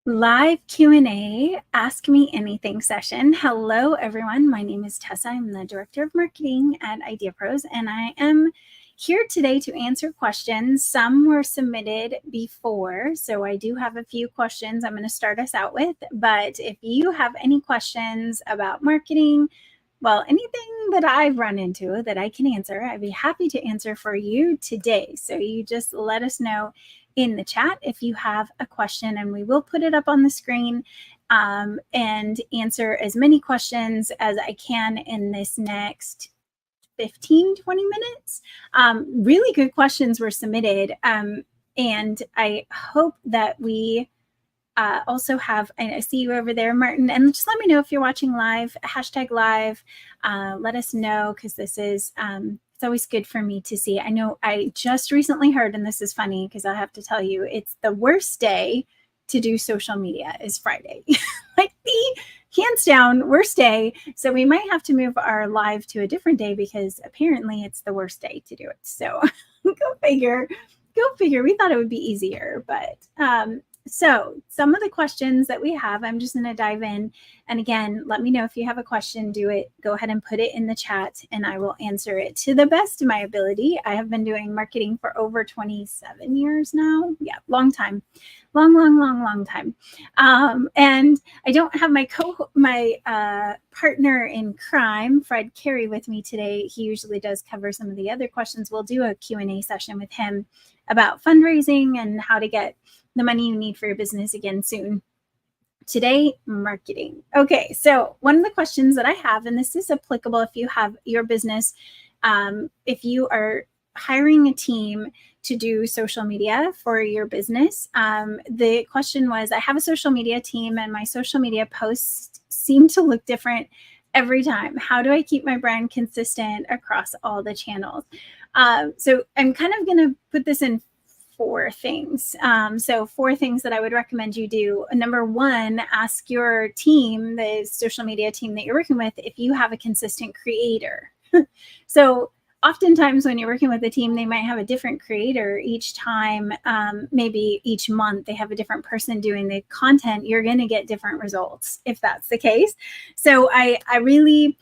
Live Q&A, Ask Me Anything session. Hello, everyone. My name is Tessa. I'm the Director of Marketing at IdeaPros, and I am here today to answer questions. Some were submitted before, so I do have a few questions I'm going to start us out with. But if you have any questions about marketing, well, anything that I've run into that I can answer, I'd be happy to answer for you today. So you just let us know in the chat if you have a question, and we will put it up on the screen and answer as many questions as I can in this next 15, 20 minutes. Really good questions were submitted. And I hope that we also have, I see you over there, Martin, and just let me know if you're watching live, #live. Let us know, because this is, it's always good for me to see. I know I just recently heard, and this is funny because I have to tell you, it's the worst day to do social media is Friday. Like the hands down worst day. So we might have to move our live to a different day because apparently it's the worst day to do it. So go figure. We thought it would be easier, but so some of the questions that we have, I'm just going to dive in. And again, let me know if you have a question, go ahead and put it in the chat and I will answer it to the best of my ability. I have been doing marketing for over 27 years now. Yeah, long time. Long time. And I don't have my partner in crime, Fred Carey, with me today. He usually does cover some of the other questions. We'll do a Q&A session with him about fundraising and how to get the money you need for your business again soon. Today, marketing. Okay, so one of the questions that I have, and this is applicable if you have your business, if you are hiring a team to do social media for your business. The question was, I have a social media team and my social media posts seem to look different every time. How do I keep my brand consistent across all the channels? So I'm kind of going to put this in 4 things. So 4 things that I would recommend you do. Number 1, ask your team, the social media team that you're working with, if you have a consistent creator. So oftentimes when you're working with a team, they might have a different creator each time. Maybe each month they have a different person doing the content. You're going to get different results if that's the case. So I really,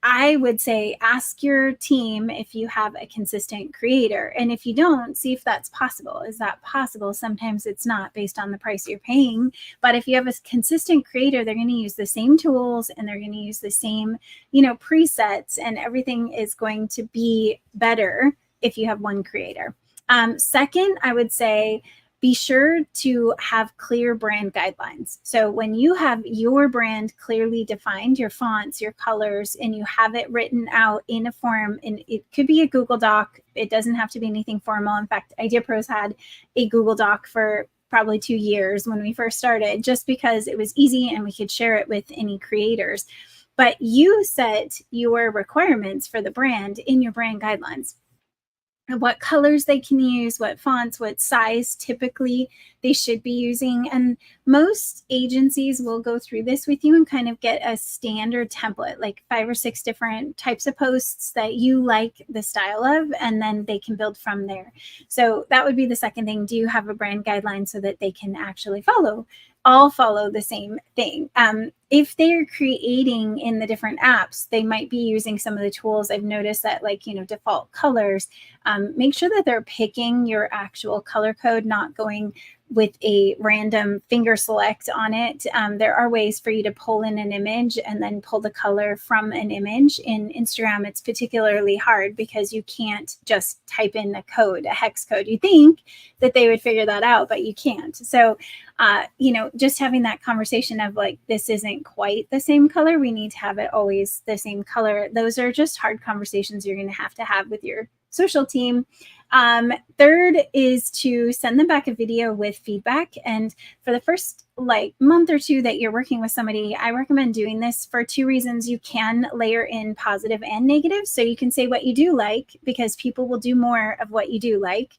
I would say ask your team if you have a consistent creator. And if you don't, see if that's possible. Is that possible? Sometimes it's not based on the price you're paying. But if you have a consistent creator, they're going to use the same tools and they're going to use the same, presets, and everything is going to be better if you have one creator. Second, I would say, be sure to have clear brand guidelines. So when you have your brand clearly defined, your fonts, your colors, and you have it written out in a form, and it could be a Google Doc. It doesn't have to be anything formal. In fact, IdeaPros had a Google Doc for probably 2 years when we first started, just because it was easy and we could share it with any creators. But you set your requirements for the brand in your brand guidelines. What colors they can use, what fonts, what size typically they should be using. And most agencies will go through this with you and kind of get a standard template, like 5 or 6 different types of posts that you like the style of, and then they can build from there. So that would be the second thing. Do you have a brand guideline so that they can actually all follow the same thing? If they're creating in the different apps, they might be using some of the tools. I've noticed that, like, default colors, make sure that they're picking your actual color code, not going with a random finger select on it. There are ways for you to pull in an image and then pull the color from an image. In Instagram, it's particularly hard because you can't just type in a code, a hex code. You think that they would figure that out, but you can't. So, just having that conversation of like, this isn't quite the same color. We need to have it always the same color. Those are just hard conversations you're going to have with your social team. Third is to send them back a video with feedback. And for the first month or 2 that you're working with somebody, I recommend doing this for 2 reasons. You can layer in positive and negative. So you can say what you do like, because people will do more of what you do like,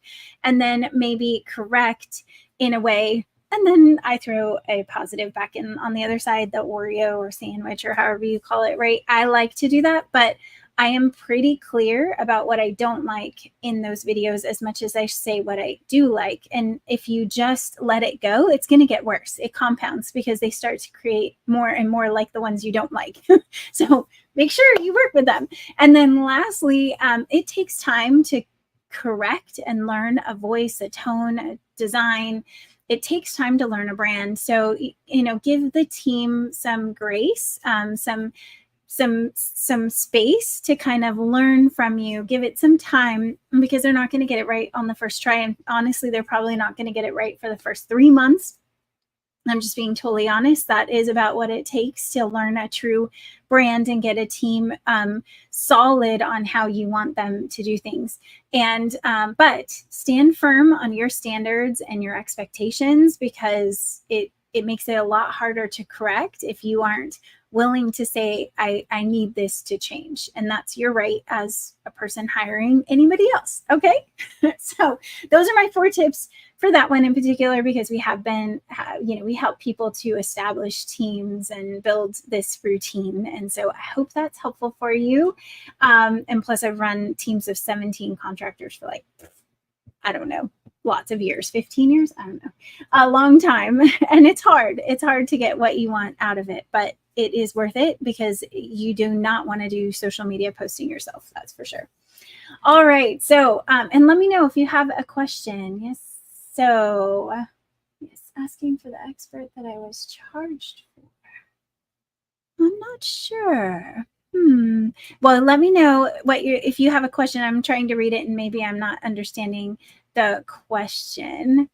and then maybe correct in a way. And then I throw a positive back in on the other side, the Oreo or sandwich or however you call it, right? I like to do that, but I am pretty clear about what I don't like in those videos as much as I say what I do like. And if you just let it go, it's going to get worse. It compounds because they start to create more and more like the ones you don't like. So make sure you work with them. And then lastly, it takes time to correct and learn a voice, a tone, a design. It takes time to learn a brand. So, give the team some grace, some space to kind of learn from you. Give it some time, because they're not going to get it right on the first try. And honestly, they're probably not going to get it right for the first 3 months. I'm just being totally honest. That is about what it takes to learn a true brand and get a team solid on how you want them to do things. And but stand firm on your standards and your expectations, because it makes it a lot harder to correct if you aren't willing to say, I need this to change. And that's your right as a person hiring anybody else. Okay. So those are my 4 tips for that one in particular, because we have been, we help people to establish teams and build this routine. And so I hope that's helpful for you. And plus I've run teams of 17 contractors for I don't know, lots of years, 15 years, I don't know, a long time. And it's hard to get what you want out of it, but it is worth it, because you do not want to do social media posting yourself. That's for sure. All right. So, and let me know if you have a question. Yes. So, yes, asking for the expert that I was charged for. I'm not sure. Well, let me know if you have a question. I'm trying to read it and maybe I'm not understanding the question.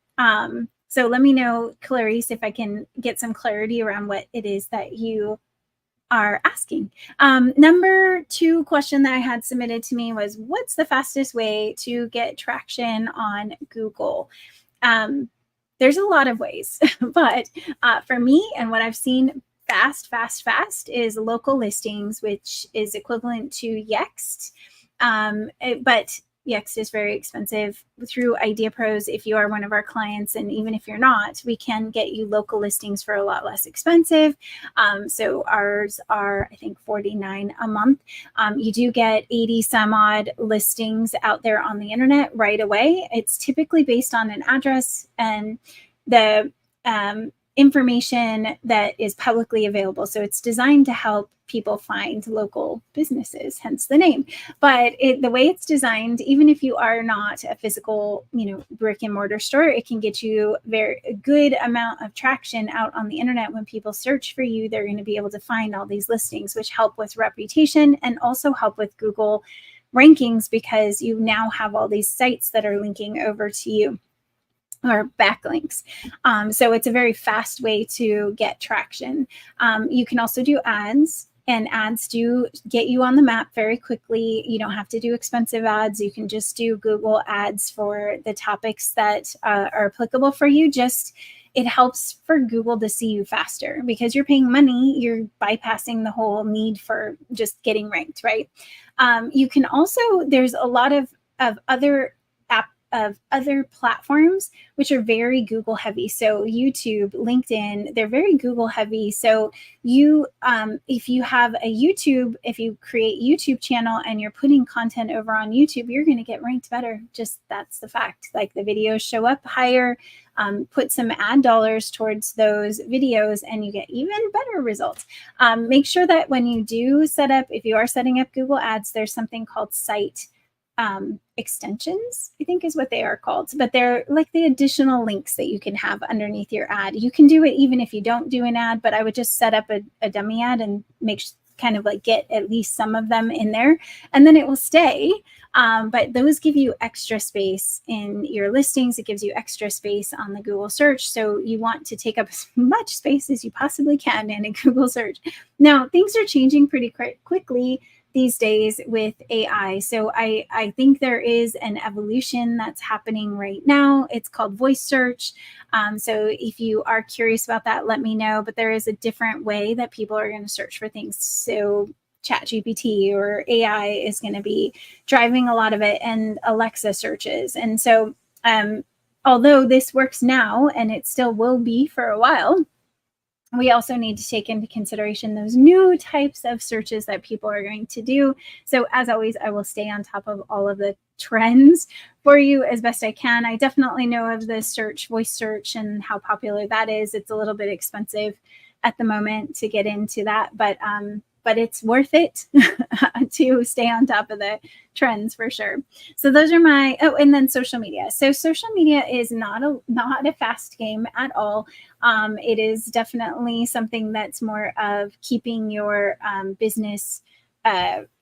So let me know, Clarice, if I can get some clarity around what it is that you are asking. Number 2 question that I had submitted to me was, what's the fastest way to get traction on Google? There's a lot of ways, but for me and what I've seen fast is local listings, which is equivalent to Yext. But Yext is very expensive. Through IdeaPros, if you are one of our clients, and even if you're not, we can get you local listings for a lot less expensive. So ours are, I think, $49 a month. You do get 80 some odd listings out there on the internet right away. It's typically based on an address and the information that is publicly available. So it's designed to help people find local businesses, hence the name. But the way it's designed, even if you are not a physical, brick and mortar store, it can get you a good amount of traction out on the internet. When people search for you, they're going to be able to find all these listings, which help with reputation and also help with Google rankings, because you now have all these sites that are linking over to you, or backlinks. So it's a very fast way to get traction. You can also do ads, and ads do get you on the map very quickly. You don't have to do expensive ads. You can just do Google ads for the topics that are applicable for you. It helps for Google to see you faster, because you're paying money. You're bypassing the whole need for just getting ranked, right? You can also, there's a lot of other platforms which are very Google heavy. So YouTube, LinkedIn, they're very Google heavy. So you, if you create YouTube channel and you're putting content over on YouTube, you're going to get ranked better. Just that's the fact. Like, the videos show up higher. Put some ad dollars towards those videos and you get even better results. Make sure that when you do if you are setting up Google ads, there's something called site extensions, I think is what they are called, but they're like the additional links that you can have underneath your ad. You can do it even if you don't do an ad, but I would just set up a dummy ad and get at least some of them in there, and then it will stay. But those give you extra space in your listings. It gives you extra space on the Google search. So you want to take up as much space as you possibly can in a Google search. Now, things are changing pretty quickly these days with AI. So I think there is an evolution that's happening right now. It's called voice search. So if you are curious about that, let me know. But there is a different way that people are going to search for things. So ChatGPT or AI is going to be driving a lot of it, and Alexa searches. And so although this works now, and it still will be for a while, we also need to take into consideration those new types of searches that people are going to do. So as always, I will stay on top of all of the trends for you as best I can. I definitely know of the voice search and how popular that is. It's a little bit expensive at the moment to get into that, but it's worth it to stay on top of the trends for sure. So those are my, and then social media. So social media is not a fast game at all. It is definitely something that's more of keeping your business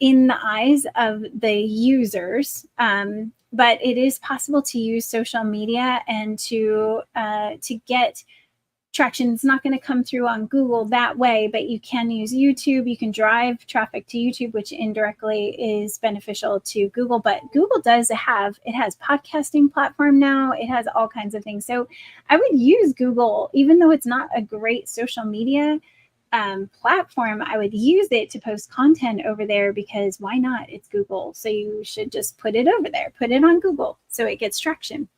in the eyes of the users. But it is possible to use social media and to get traction. It's not going to come through on Google that way, but you can use YouTube. You can drive traffic to YouTube, which indirectly is beneficial to Google. But Google has podcasting platform now. It has all kinds of things. So I would use Google, even though it's not a great social media platform. I would use it to post content over there, because why not? It's Google. So you should just put it over there, put it on Google so it gets traction.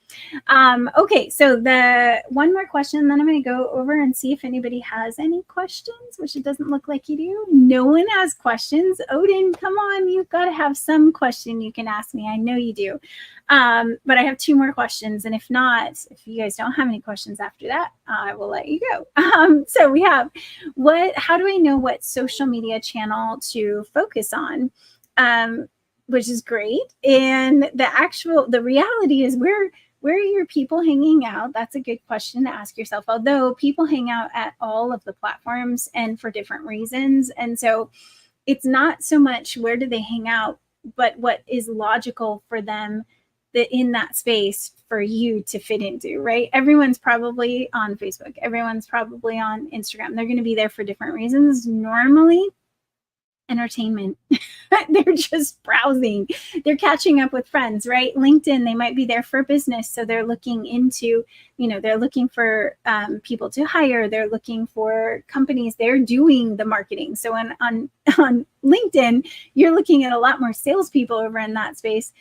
Okay, so the one more question, then I'm going to go over and see if anybody has any questions, which it doesn't look like you do. No one has questions. Odin, come on, you've got to have some question you can ask me. I know you do. But I have two more questions, and if not, if you guys don't have any questions after that, I will let you go. So we have, how do I know what social media channel to focus on? Which is great. And the reality is, where are your people hanging out? That's a good question to ask yourself. Although people hang out at all of the platforms and for different reasons. And so it's not so much where do they hang out, but what is logical for them in that space for you to fit into, right? Everyone's probably on Facebook. Everyone's probably on Instagram. They're going to be there for different reasons. Normally, entertainment. They're just browsing. They're catching up with friends, right? LinkedIn, they might be there for business. So they're looking into, they're looking for people to hire. They're looking for companies. They're doing the marketing. So on LinkedIn, you're looking at a lot more salespeople over in that space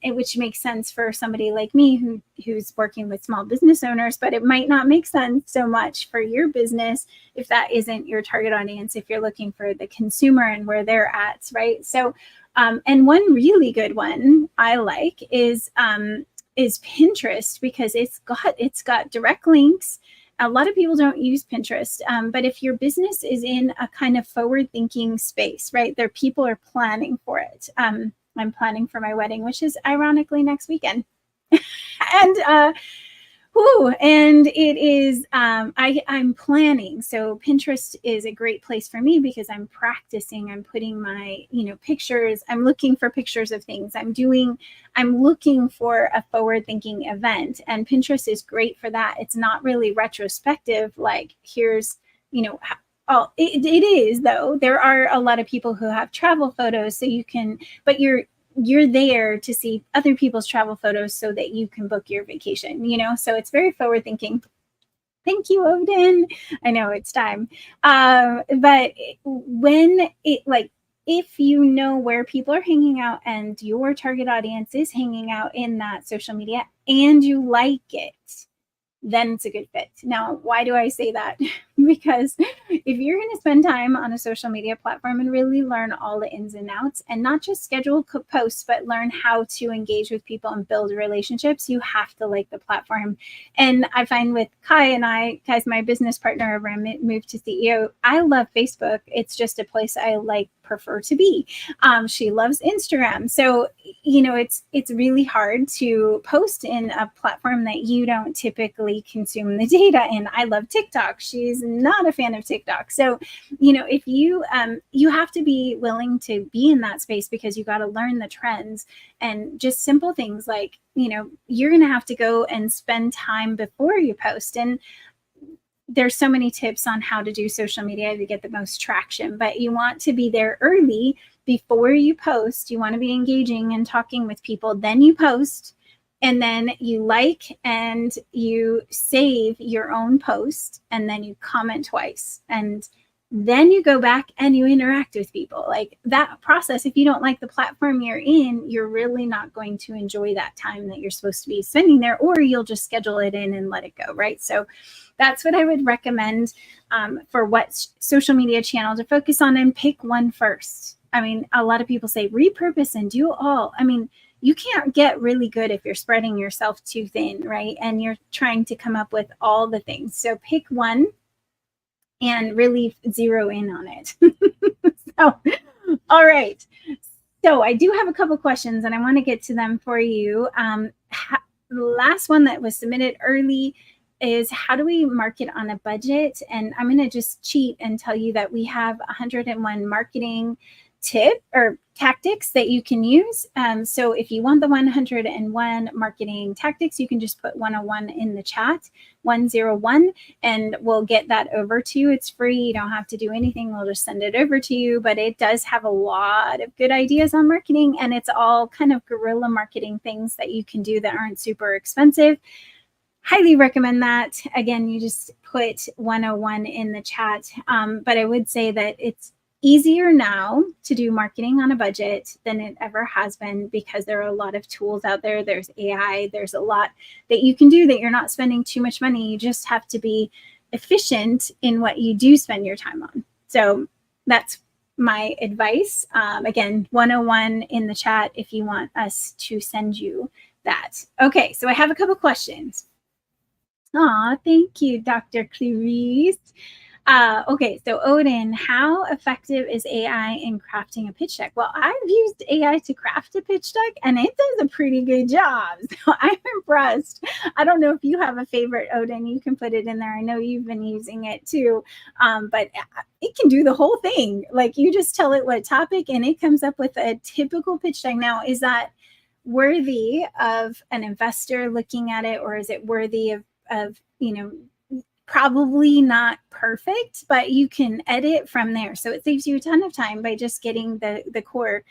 which makes sense for somebody like me who's working with small business owners, but it might not make sense so much for your business if that isn't your target audience, if you're looking for the consumer and where they're at, right? So, and one really good one I like is Pinterest, because it's got direct links. A lot of people don't use Pinterest, but if your business is in a kind of forward-thinking space, right, people are planning for it. I'm planning for my wedding, which is ironically next weekend. And it is, I'm planning. So Pinterest is a great place for me because I'm practicing. I'm putting my, pictures. I'm looking for pictures of things. I'm looking for a forward-thinking event, and Pinterest is great for that. It's not really retrospective. Like here's, it is, though. There are a lot of people who have travel photos, so you can, but you're there to see other people's travel photos so that you can book your vacation, so it's very forward thinking. Thank you, Odin. I know it's time. But if you know where people are hanging out and your target audience is hanging out in that social media and you like it, then it's a good fit. Now, why do I say that? Because if you're going to spend time on a social media platform and really learn all the ins and outs, and not just schedule posts, but learn how to engage with people and build relationships, you have to like the platform. And I find with Kai's my business partner over at Move to CEO, I love Facebook. It's just a place I prefer to be. She loves Instagram. So, it's really hard to post in a platform that you don't typically consume the data in. I love TikTok. She's not a fan of TikTok. So, if you have to be willing to be in that space, because you got to learn the trends and just simple things like, you're going to have to go and spend time before you post. And there's so many tips on how to do social media to get the most traction, but you want to be there early before you post. You want to be engaging and talking with people, then you post, and then you like and you save your own post, and then you comment twice. And Then you go back and you interact with people. Like that process, if you don't like the platform you're in, you're really not going to enjoy that time that you're supposed to be spending there, or you'll just schedule it in and let it go, right? So that's what I would recommend for what social media channel to focus on, and pick one first. I mean, a lot of people say repurpose and do all. I mean, you can't get really good if you're spreading yourself too thin, right? And you're trying to come up with all the things. So pick one and really zero in on it. So, all right. So I do have a couple questions and I want to get to them for you. The last one that was submitted early is, how do we market on a budget? And I'm going to just cheat and tell you that we have 101 marketing tip or tactics that you can use. So if you want the 101 marketing tactics, you can just put 101 in the chat, 101, and we'll get that over to you. It's free. You don't have to do anything. We'll just send it over to you. But it does have a lot of good ideas on marketing, and it's all kind of guerrilla marketing things that you can do that aren't super expensive. Highly recommend that. Again, you just put 101 in the chat. But I would say that it's easier now to do marketing on a budget than it ever has been, because there are a lot of tools out there. There's AI, there's a lot that you can do that you're not spending too much money. You just have to be efficient in what you do spend your time on. So that's my advice. Again, 101 in the chat if you want us to send you that. Okay, so I have a couple questions. Thank you, Dr. Clarice. Okay, so Odin, how effective is AI in crafting a pitch deck? Well, I've used AI to craft a pitch deck, and it does a pretty good job. So I'm impressed. I don't know if you have a favorite, Odin. You can put it in there. I know you've been using it too, but it can do the whole thing. Like, you just tell it what topic, and it comes up with a typical pitch deck. Now, is that worthy of an investor looking at it, or is it worthy of probably not perfect, but you can edit from there. So it saves you a ton of time by just getting the core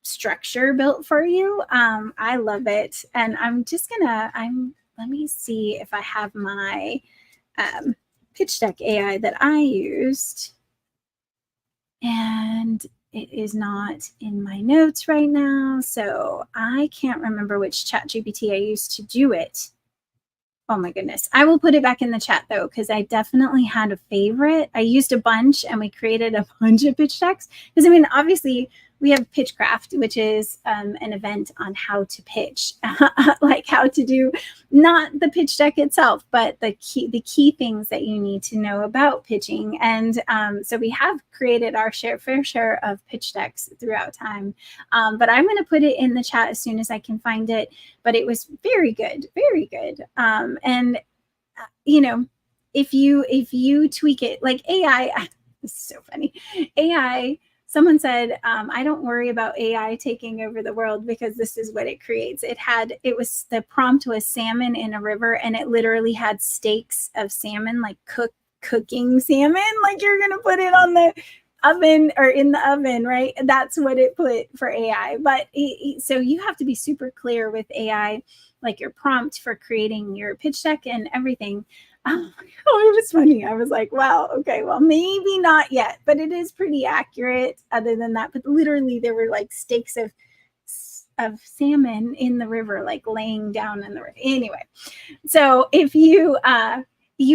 structure built for you. I love it. And let me see if I have my pitch deck AI that I used. And it is not in my notes right now. So I can't remember which ChatGPT I used to do it. Oh my goodness. I will put it back in the chat though, because I definitely had a favorite. I used a bunch and we created a bunch of pitch decks. Because I mean, obviously we have Pitchcraft, which is an event on how to pitch, like how to do not the pitch deck itself, but the key things that you need to know about pitching. And so we have created our fair share of pitch decks throughout time. But I'm going to put it in the chat as soon as I can find it. But it was very good, very good. And if you tweak it, like AI, this is so funny. AI. Someone said, I don't worry about AI taking over the world because this is what it creates. The prompt was salmon in a river, and it literally had steaks of salmon, like cooking salmon, like you're going to put it on the oven or in the oven, right? That's what it put for AI. But so you have to be super clear with AI, like your prompt for creating your pitch deck and everything. Oh, it was funny. I was like, wow, okay, well, maybe not yet, but it is pretty accurate other than that. But literally there were like steaks of salmon in the river, like laying down in the river. Anyway, so if you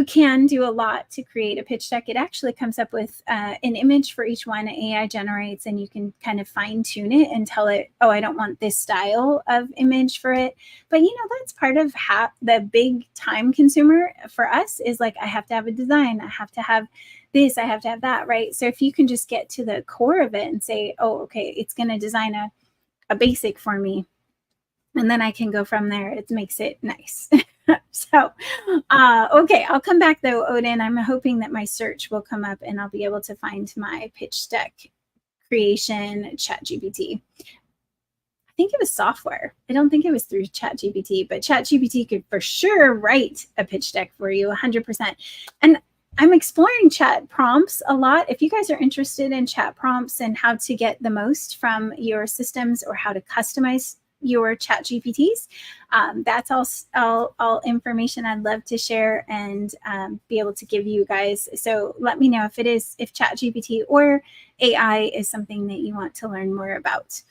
can do a lot to create a pitch deck. It actually comes up with an image for each one AI generates, and you can kind of fine tune it and tell it, oh, I don't want this style of image for it. But that's part of the big time consumer for us is like, I have to have a design, I have to have this, I have to have that, right? So if you can just get to the core of it and say, oh, okay, it's going to design a basic for me, and then I can go from there, it makes it nice. So, okay, I'll come back though, Odin. I'm hoping that my search will come up and I'll be able to find my pitch deck creation ChatGPT. I think it was software. I don't think it was through ChatGPT, but ChatGPT could for sure write a pitch deck for you 100%. And I'm exploring chat prompts a lot. If you guys are interested in chat prompts and how to get the most from your systems or how to customize your chat GPTs. That's all information I'd love to share and be able to give you guys. So let me know if chat GPT or AI is something that you want to learn more about.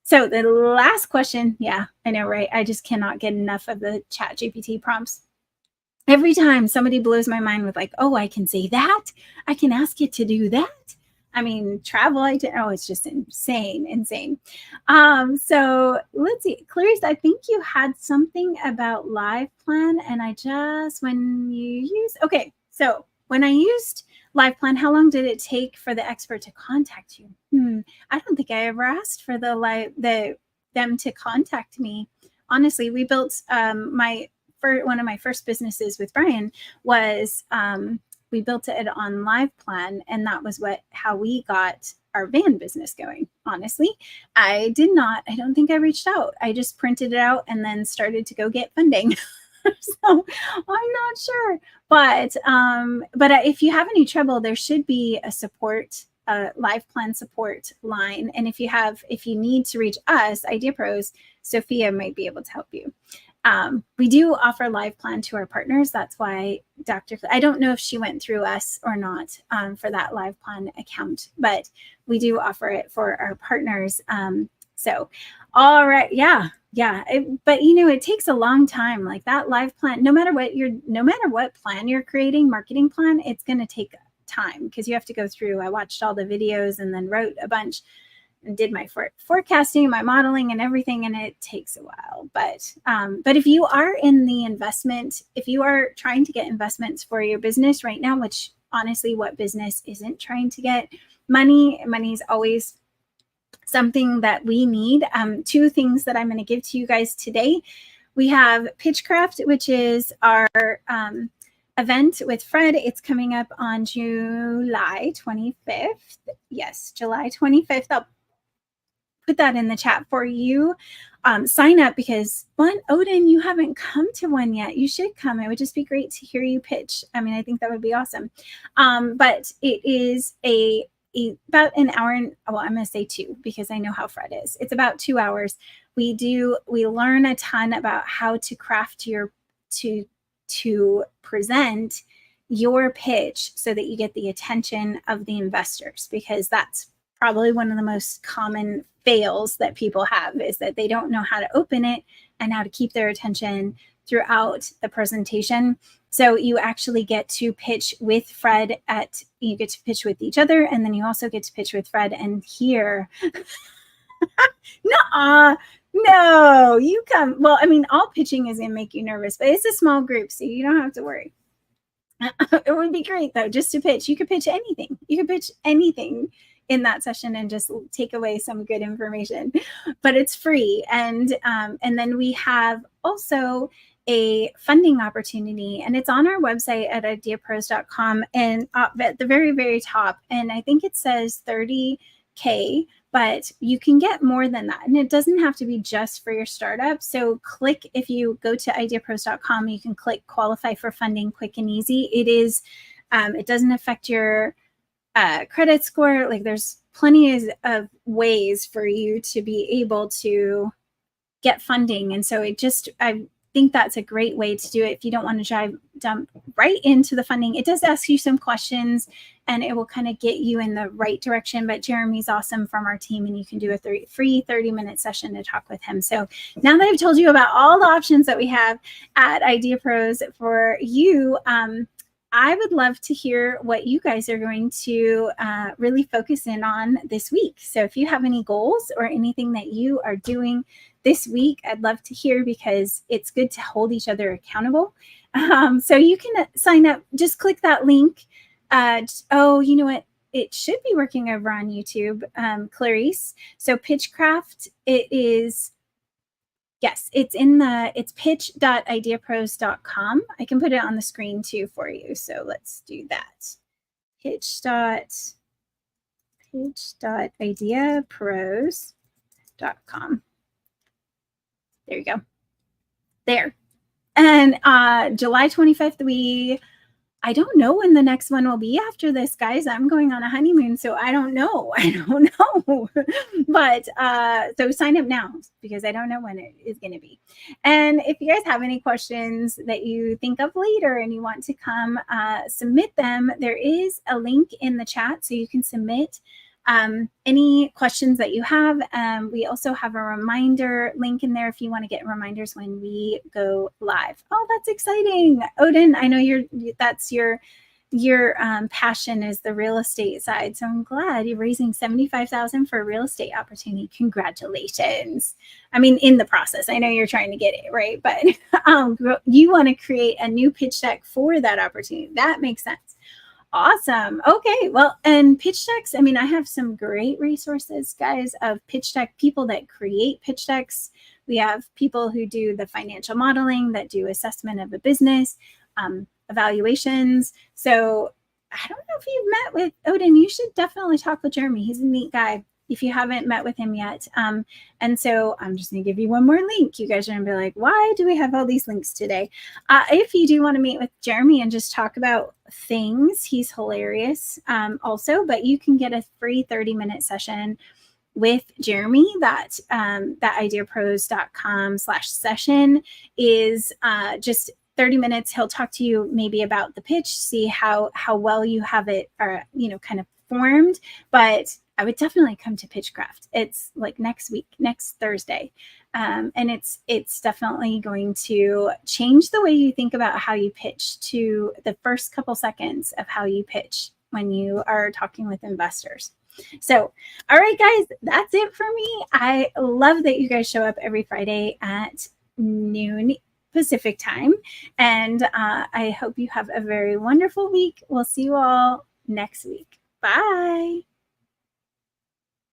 So the last question, yeah, I know, right? I just cannot get enough of the chat GPT prompts. Every time somebody blows my mind with like, oh, I can say that. I can ask it to do that. I mean, travel, it's just insane. So let's see. Clarice, I think you had something about live plan, and so when I used live plan, how long did it take for the expert to contact you? I don't think I ever asked for them to contact me. Honestly, we built one of my first businesses with Brian was we built it on live plan, and that was how we got our van business going. Honestly, I don't think I reached out. I just printed it out and then started to go get funding. So I'm not sure, but if you have any trouble, there should be a support live plan support line, and if you need to reach us, IdeaPros, Sophia might be able to help you. We do offer live plan to our partners. That's why I don't know if she went through us or not for that live plan account, but we do offer it for our partners. So, all right. Yeah. But it takes a long time. Like that live plan, no matter what plan you're creating, marketing plan, it's going to take time because you have to go through. I watched all the videos and then wrote a bunch and did my forecasting, my modeling and everything, and it takes a while. But if you are in the investment, if you are trying to get investments for your business right now, which honestly, what business isn't trying to get money? Money is always something that we need. Two things that I'm going to give to you guys today. We have Pitchcraft, which is our event with Fred. It's coming up on July 25th. Yes, July 25th. I'll put that in the chat for you. Sign up because Odin, you haven't come to one yet. You should come. It would just be great to hear you pitch. I mean, I think that would be awesome. But it is about an hour and I'm going to say 2 because I know how Fred is. It's about 2 hours. We learn a ton about how to craft to present your pitch so that you get the attention of the investors, because that's probably one of the most common fails that people have, is that they don't know how to open it and how to keep their attention throughout the presentation. So you actually get to pitch with Fred you get to pitch with each other, and then you also get to pitch with Fred and hear. No, you come. Well, I mean, all pitching is going to make you nervous, but it's a small group, so you don't have to worry. It would be great though, just to pitch. You could pitch anything. You could pitch anything in that session and just take away some good information, but it's free. And then we have also a funding opportunity, and it's on our website at IdeaPros.com, and at the very, very top, and I think it says 30K, but you can get more than that. And it doesn't have to be just for your startup. So if you go to IdeaPros.com, you can click qualify for funding quick and easy. It doesn't affect your credit score. Like there's plenty of ways for you to be able to get funding. And so I think that's a great way to do it. If you don't want to jump right into the funding, it does ask you some questions and it will kind of get you in the right direction. But Jeremy's awesome from our team, and you can do a free 30-minute session to talk with him. So now that I've told you about all the options that we have at IdeaPros for you, I would love to hear what you guys are going to really focus in on this week. So if you have any goals or anything that you are doing this week, I'd love to hear, because it's good to hold each other accountable. So you can sign up. Just click that link. You know what? It should be working over on YouTube, Clarice. So Pitchcraft, it's pitch.ideapros.com. I can put it on the screen too for you. So let's do that. pitch.ideapros.com. There you go. There. And July 25th, we I don't know when the next one will be after this, guys. I'm going on a honeymoon, so I don't know. I don't know. But so sign up now because I don't know when it is going to be. And if you guys have any questions that you think of later and you want to come submit them, there is a link in the chat so you can submit any questions that you have. We also have a reminder link in there if you want to get reminders when we go live. Oh, that's exciting. Odin, I know that's your passion is the real estate side. So I'm glad you're raising $75,000 for a real estate opportunity. Congratulations. I mean, in the process, I know you're trying to get it right, but you want to create a new pitch deck for that opportunity. That makes sense. Awesome. Okay. Well, and pitch decks, I mean, I have some great resources, guys, of pitch deck people that create pitch decks. We have people who do the financial modeling, that do assessment of a business, evaluations. So I don't know if you've met with Odin. You should definitely talk with Jeremy. He's a neat guy if you haven't met with him yet. And so I'm just going to give you one more link. You guys are going to be like, why do we have all these links today? If you do want to meet with Jeremy and just talk about things, he's hilarious also, but you can get a free 30-minute session with Jeremy. That IdeaPros.com/session is just 30 minutes. He'll talk to you maybe about the pitch, see how well you have it, or kind of formed. But I would definitely come to Pitchcraft. It's like next week, next Thursday. And it's definitely going to change the way you think about how you pitch, to the first couple seconds of how you pitch when you are talking with investors. So, all right, guys, that's it for me. I love that you guys show up every Friday at noon Pacific time. And I hope you have a very wonderful week. We'll see you all next week. Bye.